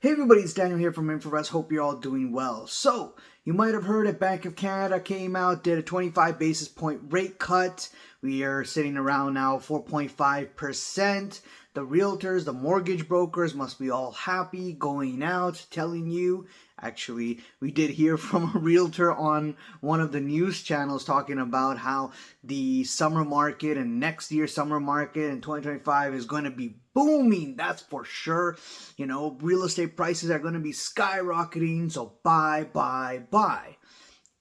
Hey everybody, it's Daniel here from InfoRest. Hope you're all doing well. So, you might have heard that Bank of Canada came out, did a 25 basis point rate cut. We are sitting around now 4.5%. The realtors, the mortgage brokers must be all happy, going out, telling you. Actually, we did hear from a realtor on one of the news channels talking about how the summer market and next year's summer market in 2025 is going to be booming. That's for sure. You know, real estate prices are going to be skyrocketing. So buy, buy, buy.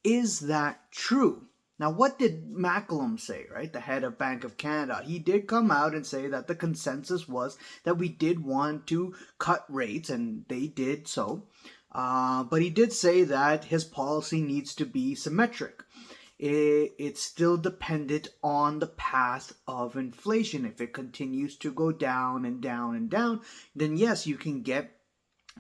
Is that true? Now, what did Macklem say, right? The head of Bank of Canada. He did come out and say that the consensus was that we did want to cut rates, and they did so. But he did say that his policy needs to be symmetric. It's still dependent on the path of inflation. If it continues to go down and down and down, then yes, you can get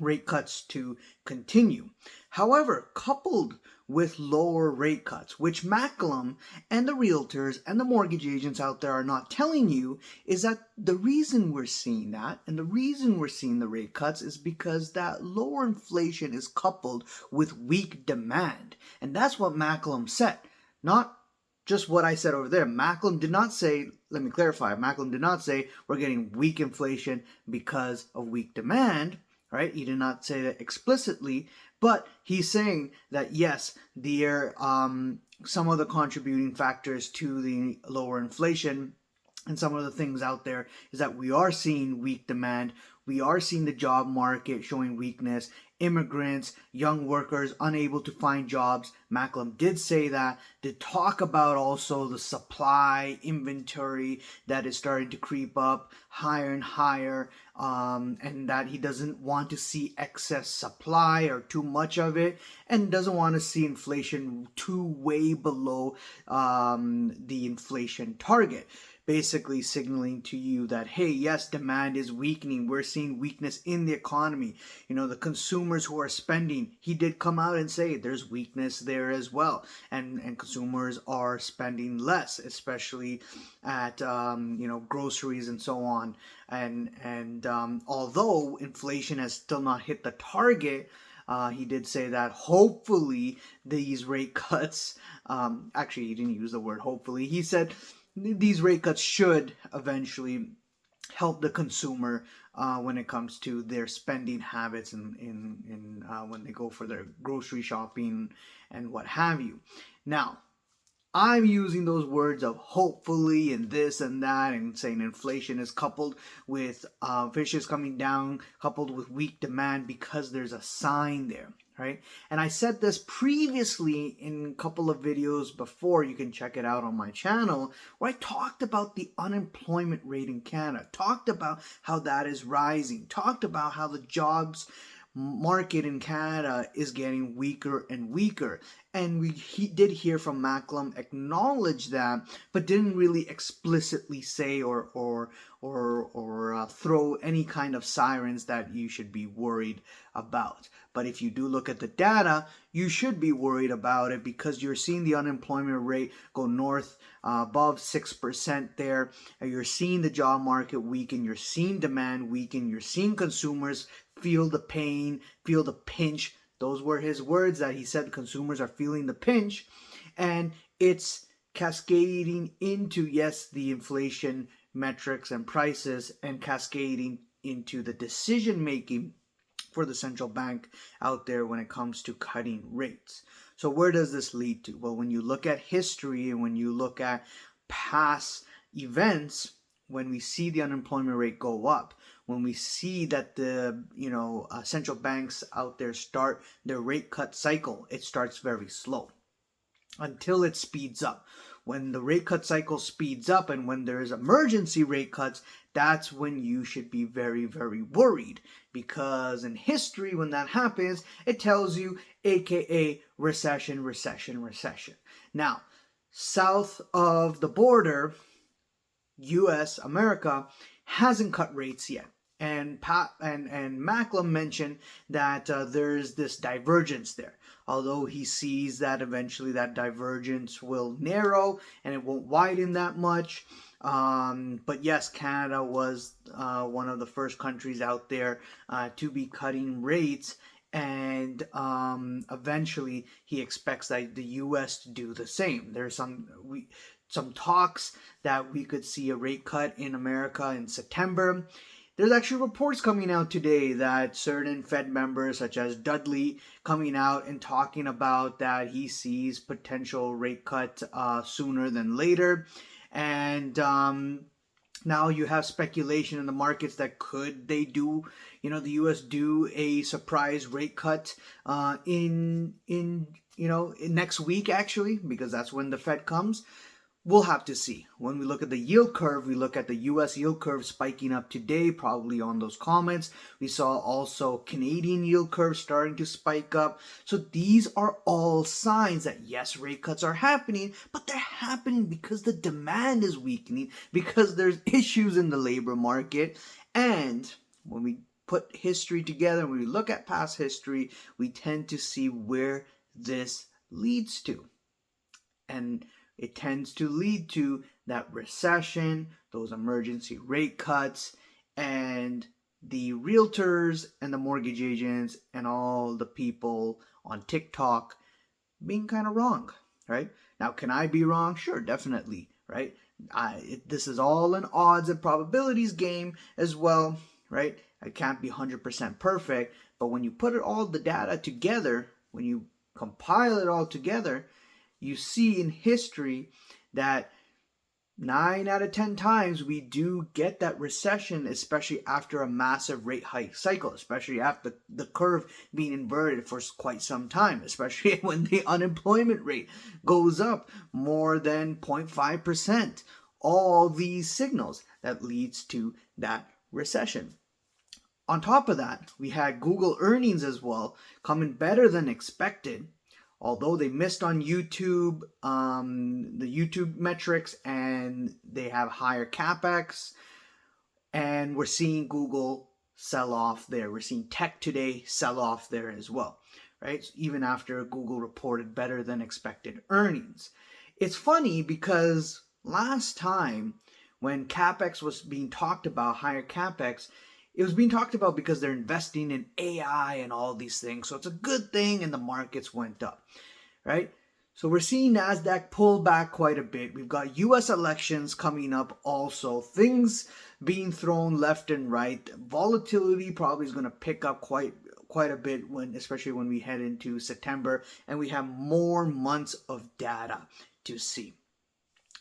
rate cuts to continue. However, coupled with lower rate cuts, which Macklem and the realtors and the mortgage agents out there are not telling you, is that the reason we're seeing that and the reason we're seeing the rate cuts is because that lower inflation is coupled with weak demand. And that's what Macklem said. Not just what I said over there. Macklem did not say, let me clarify, Macklem did not say we're getting weak inflation because of weak demand. Right? He did not say that explicitly, but he's saying that yes, there some of the contributing factors to the lower inflation and some of the things out there is that we are seeing weak demand. We are seeing the job market showing weakness. Immigrants, young workers unable to find jobs. Macklem did say that. Did talk about also the supply inventory that is starting to creep up higher and higher, and that he doesn't want to see excess supply or too much of it, and doesn't want to see inflation too way below the inflation target. Basically signaling to you that, hey, yes, demand is weakening. We're seeing weakness in the economy. You know, the consumers who are spending, he did come out and say there's weakness there as well. And consumers are spending less, especially at, groceries and so on. And although inflation has still not hit the target, he did say that hopefully these rate cuts, actually he didn't use the word hopefully, he said these rate cuts should eventually help the consumer when it comes to their spending habits and when they go for their grocery shopping and what have you. Now, I'm using those words of hopefully and this and that and saying inflation is coupled with fishes coming down, coupled with weak demand because there's a sign there. Right? And I said this previously in a couple of videos before. You can check it out on my channel, where I talked about the unemployment rate in Canada, talked about how that is rising, talked about how the jobs market in Canada is getting weaker and weaker. And we did hear from Macklem acknowledge that, but didn't really explicitly say or throw any kind of sirens that you should be worried about. But if you do look at the data, you should be worried about it because you're seeing the unemployment rate go north above 6% there. You're seeing the job market weaken. You're seeing demand weaken. You're seeing consumers feel the pain, feel the pinch. Those were his words that he said consumers are feeling the pinch. And it's cascading into, yes, the inflation metrics and prices, and cascading into the decision making for the central bank out there when it comes to cutting rates. So where does this lead to? Well, when you look at history and when you look at past events, when we see the unemployment rate go up, when we see that the central banks out there start their rate cut cycle, it starts very slow until it speeds up. When the rate cut cycle speeds up and when there is emergency rate cuts, that's when you should be very, very worried. Because in history, when that happens, it tells you, aka recession, recession, recession. Now, south of the border, US, America, hasn't cut rates yet. And Macklem mentioned that there's this divergence there. Although he sees that eventually that divergence will narrow and it won't widen that much, But yes, Canada was one of the first countries out there to be cutting rates, and eventually he expects that the U.S. to do the same. There's some talks that we could see a rate cut in America in September. There's actually reports coming out today that certain Fed members, such as Dudley, coming out and talking about that he sees potential rate cut sooner than later. And now you have speculation in the markets that could they do, the U.S. do a surprise rate cut in next week, actually, because that's when the Fed comes. We'll have to see. When we look at the yield curve, we look at the U.S. yield curve spiking up today, probably on those comments. We saw also Canadian yield curve starting to spike up. So these are all signs that yes, rate cuts are happening, but they're happening because the demand is weakening, because there's issues in the labor market. And when we put history together, when we look at past history, we tend to see where this leads to. And it tends to lead to that recession, those emergency rate cuts, and the realtors and the mortgage agents and all the people on TikTok being kind of wrong, right? Now, can I be wrong? Sure, definitely, right? This is all an odds and probabilities game as well, right? I can't be 100% perfect, but when you put all the data together, when you compile it all together, you see in history that 9 out of 10 times we do get that recession, especially after a massive rate hike cycle, especially after the curve being inverted for quite some time, especially when the unemployment rate goes up more than 0.5%. All these signals that leads to that recession. On top of that, we had Google earnings as well coming better than expected. Although they missed on YouTube, the YouTube metrics, and they have higher capex, and we're seeing Google sell off there. We're seeing tech today sell off there as well, right? Even after Google reported better than expected earnings. It's funny because last time when capex was being talked about, higher capex, it was being talked about because they're investing in AI and all these things. So it's a good thing, and the markets went up, right? So we're seeing NASDAQ pull back quite a bit. We've got U.S. elections coming up also. Things being thrown left and right. Volatility probably is going to pick up quite a bit, especially when we head into September and we have more months of data to see.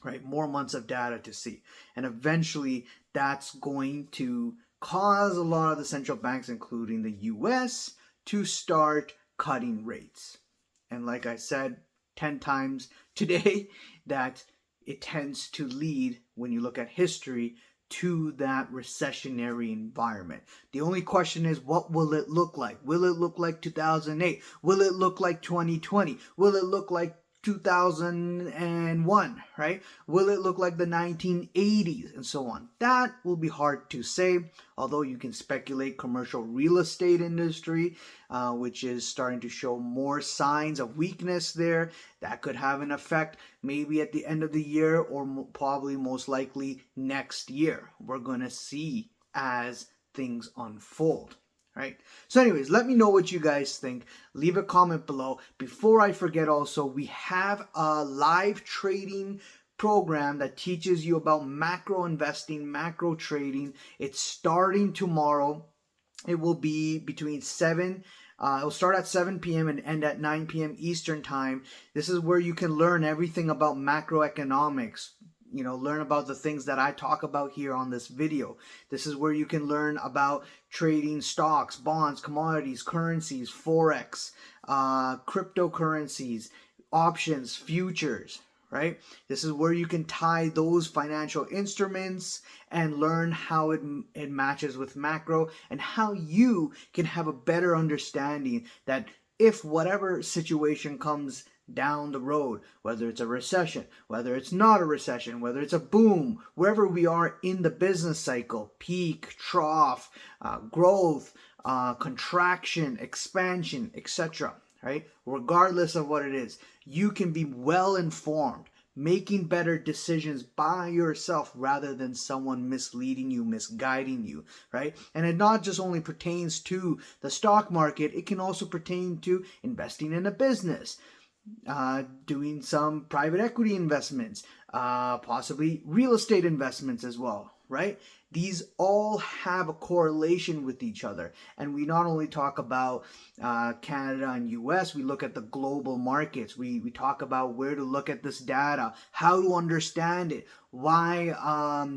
Right? More months of data to see. And eventually that's going to cause a lot of the central banks, including the US, to start cutting rates. And like I said 10 times today, that it tends to lead, when you look at history, to that recessionary environment. The only question is, what will it look like? Will it look like 2008? Will it look like 2020? Will it look like 2001, right? Will it look like the 1980s and so on? That will be hard to say, although you can speculate commercial real estate industry, which is starting to show more signs of weakness there. That could have an effect maybe at the end of the year, or probably most likely next year. We're going to see as things unfold. Right? So anyways, let me know what you guys think. Leave a comment below. Before I forget also, we have a live trading program that teaches you about macro investing, macro trading. It's starting tomorrow. It will be between it will start at 7 p.m. and end at 9 p.m. Eastern time. This is where you can learn everything about macroeconomics. Learn about the things that I talk about here on this video. This is where you can learn about trading stocks, bonds, commodities, currencies, forex, cryptocurrencies, options, futures, right? This is where you can tie those financial instruments and learn how it matches with macro, and how you can have a better understanding that if whatever situation comes down the road, whether it's a recession, whether it's not a recession, whether it's a boom, wherever we are in the business cycle, peak, trough, growth, contraction, expansion, etc., right? Regardless of what it is, you can be well informed making better decisions by yourself rather than someone misleading you, misguiding you, right? And it not just only pertains to the stock market, it can also pertain to investing in a business, doing some private equity investments, possibly real estate investments as well, right? These all have a correlation with each other. And we not only talk about Canada and US, we look at the global markets. We talk about where to look at this data, how to understand it, why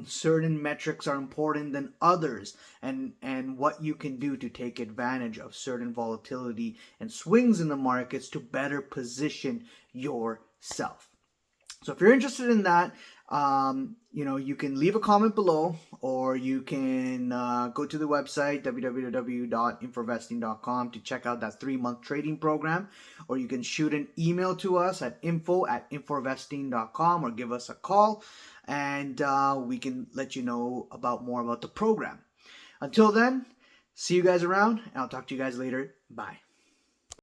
certain metrics are important than others, and what you can do to take advantage of certain volatility and swings in the markets to better position yourself. So if you're interested in that, you can leave a comment below, or you can go to the website www.inforvesting.com to check out that 3-month trading program, or you can shoot an email to us at info@inforvesting.com, or give us a call, and we can let you know more about the program. Until then, see you guys around, and I'll talk to you guys later. Bye.